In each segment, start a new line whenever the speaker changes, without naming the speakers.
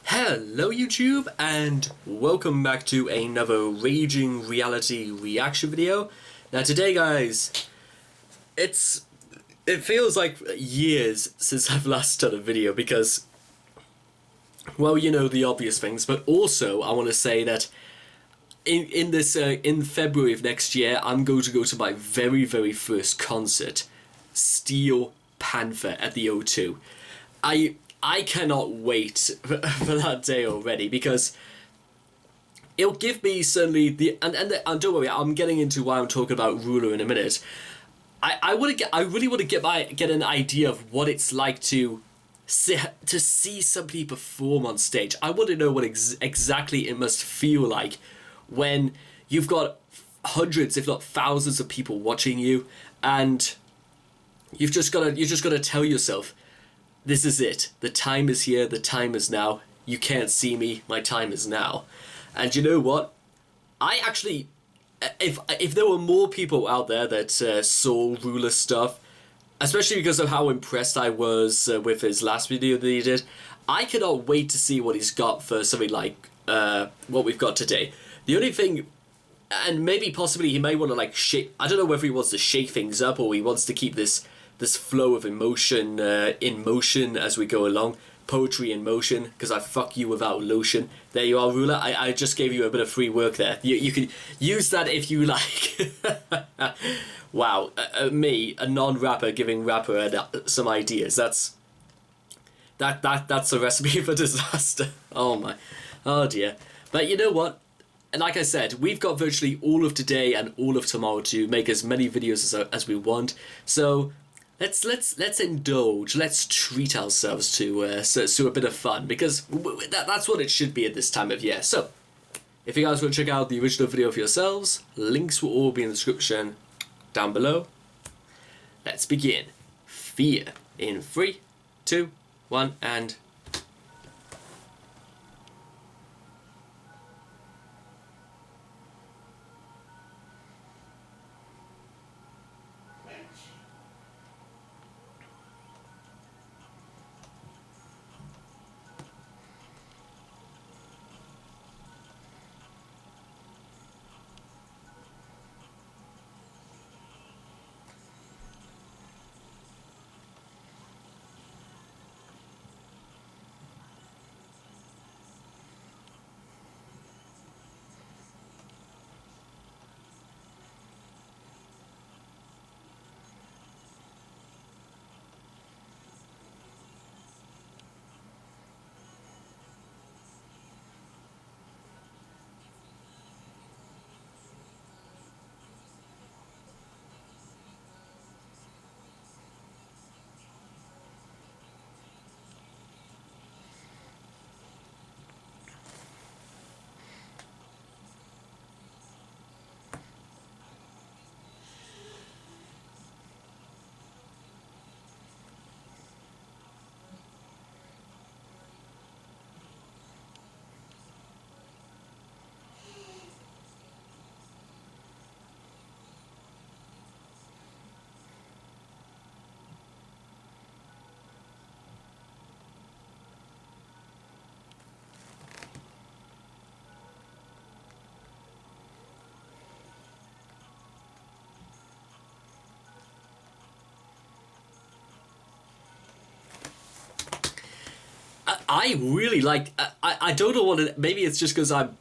Hello YouTube, and welcome back to another Raging Reality reaction video. Now today guys, it feels like years since I've last done a video because, well, you know, the obvious things, but also I want to say that in February of next year, I'm going to go to my very first concert, Steel Panther at the O2. I cannot wait for that day already because it'll give me certainly and don't worry, I'm getting into why I'm talking about Ruler in a minute. I really want to get an idea of what it's like to see somebody perform on stage. I want to know what exactly it must feel like when you've got hundreds, if not thousands, of people watching you, and you've just got to tell yourself, this is it. The time is here. The time is now. You can't see me. My time is now. And you know what? I actually, if there were more people out there that saw Ruler stuff, especially because of how impressed I was with his last video that he did, I cannot wait to see what he's got for something like what we've got today. The only thing, and maybe possibly he may want to like shake. I don't know whether he wants to shake things up or he wants to keep this flow of emotion in motion as we go along. Poetry in motion, because I fuck you without lotion. There you are, Ruler. I just gave you a bit of free work there. You can use that if you like. Wow, me, a non-rapper, giving rapper some ideas. That's a recipe for disaster. Oh dear. But you know what? Like I said, we've got virtually all of today and all of tomorrow to make as many videos as we want. So let's indulge. Let's treat ourselves to a bit of fun, because that's what it should be at this time of year. So, if you guys want to check out the original video for yourselves, links will all be in the description down below. Let's begin. Fear in 3, 2, 1, and. I really like. I don't know what it. Maybe it's just because I'm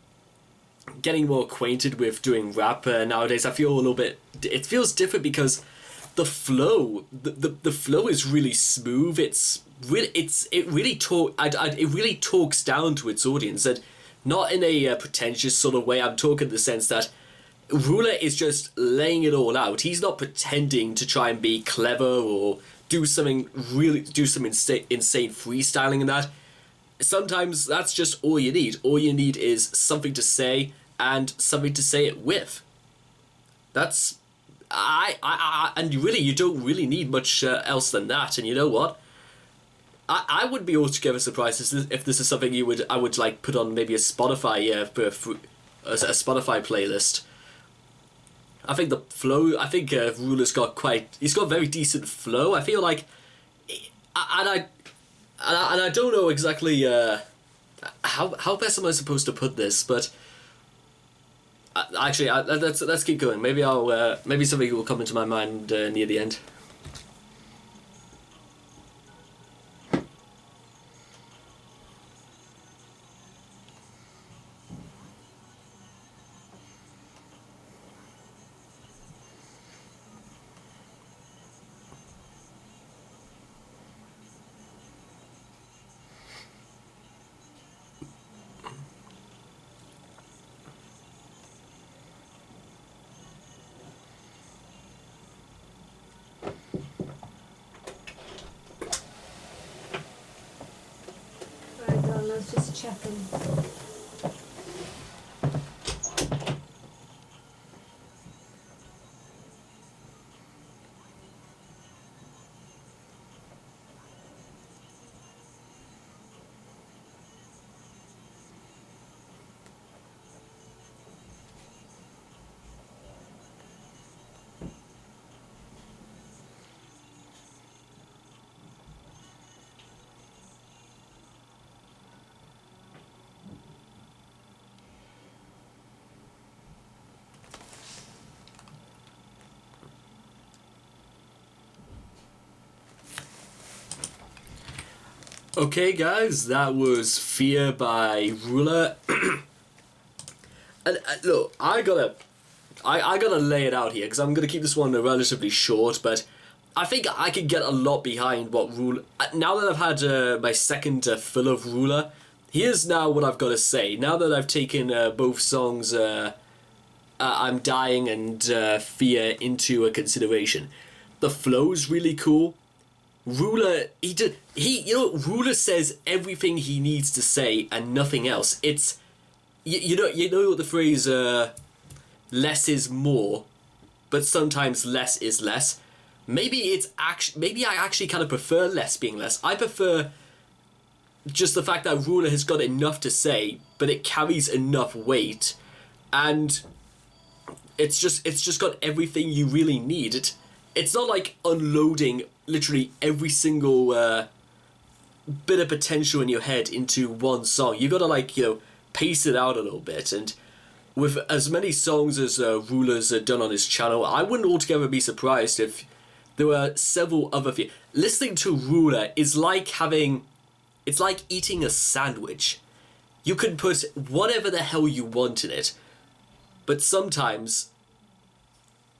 getting more acquainted with doing rap nowadays. I feel a little bit. It feels different because the flow, the flow is really smooth. It really talks down to its audience, and not in a pretentious sort of way. I'm talking in the sense that Ruler is just laying it all out. He's not pretending to try and be clever or do some insane freestyling and that. Sometimes that's just all you need. All you need is something to say and something to say it with. That's and really you don't really need much else than that. And you know what? I would be altogether surprised if this is something I would like put on maybe a Spotify a Spotify playlist. I think the flow. I think Ruler's got he's got very decent flow. I feel like, and I don't know exactly how best am I supposed to put this? But actually, let's keep going. Maybe maybe something will come into my mind near the end.
Right, Don, let's just check in.
Okay, guys, that was Fear by Ruler. And look, I gotta lay it out here because I'm gonna keep this one relatively short, but I think I could get a lot behind what Ruler. Now that I've had my second fill of Ruler, here's now what I've got to say. Now that I've taken both songs, I'm Dying and Fear into a consideration, the flow's really cool. Ruler, Ruler says everything he needs to say and nothing else. It's, you know the phrase, less is more, but sometimes less is less. Maybe I actually kind of prefer less being less. I prefer just the fact that Ruler has got enough to say, but it carries enough weight, and it's just got everything you really need. It's not like unloading literally every single bit of potential in your head into one song. You gotta pace it out a little bit. And with as many songs as Ruler's done on his channel, I wouldn't altogether be surprised if there were several other listening to Ruler is like it's like eating a sandwich. You can put whatever the hell you want in it, but sometimes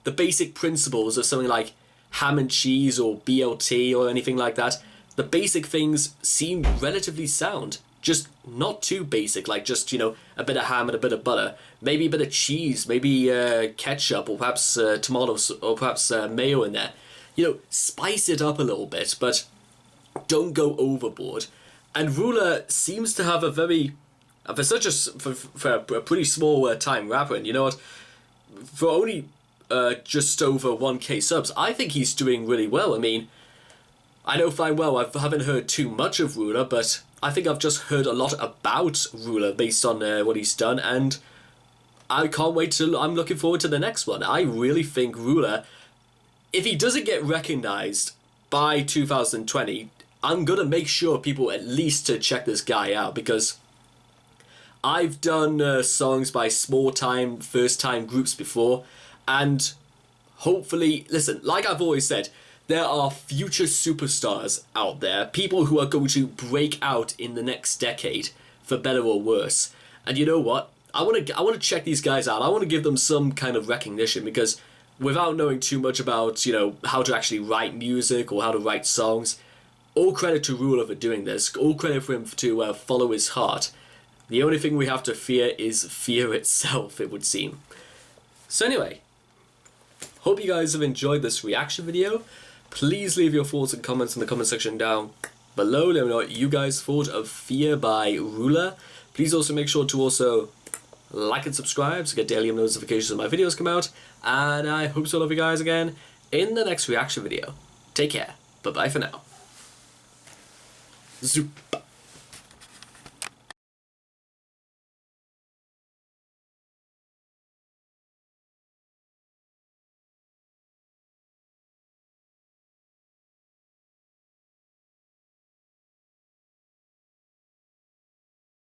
the basic principles of something like ham and cheese or BLT or anything like that, the basic things seem relatively sound. Just not too basic, like just, a bit of ham and a bit of butter. Maybe a bit of cheese, maybe ketchup or perhaps tomatoes or perhaps mayo in there. Spice it up a little bit, but don't go overboard. And Ruler seems to have for a pretty small time rapper, and you know what? For only just over 1k subs, I think he's doing really well. I mean, I know fine well I haven't heard too much of Ruler, but I think I've just heard a lot about Ruler based on what he's done, and I can't wait till I'm looking forward to the next one. I really think Ruler, if he doesn't get recognized by 2020, I'm gonna make sure people at least to check this guy out, because I've done songs by small time, first time groups before, and hopefully, listen, like I've always said, there are future superstars out there, people who are going to break out in the next decade, for better or worse. And you know what? I want to check these guys out. I want to give them some kind of recognition, because without knowing too much about, how to actually write music or how to write songs, all credit to Ruler for doing this. All credit for him to follow his heart. The only thing we have to fear is fear itself, it would seem. So anyway, hope you guys have enjoyed this reaction video. Please leave your thoughts and comments in the comment section down below. Let me know what you guys thought of Fear by Ruler. Please also make sure to also like and subscribe to get daily notifications when my videos come out. And I hope to love you guys again in the next reaction video. Take care. Bye-bye for now. Zoop.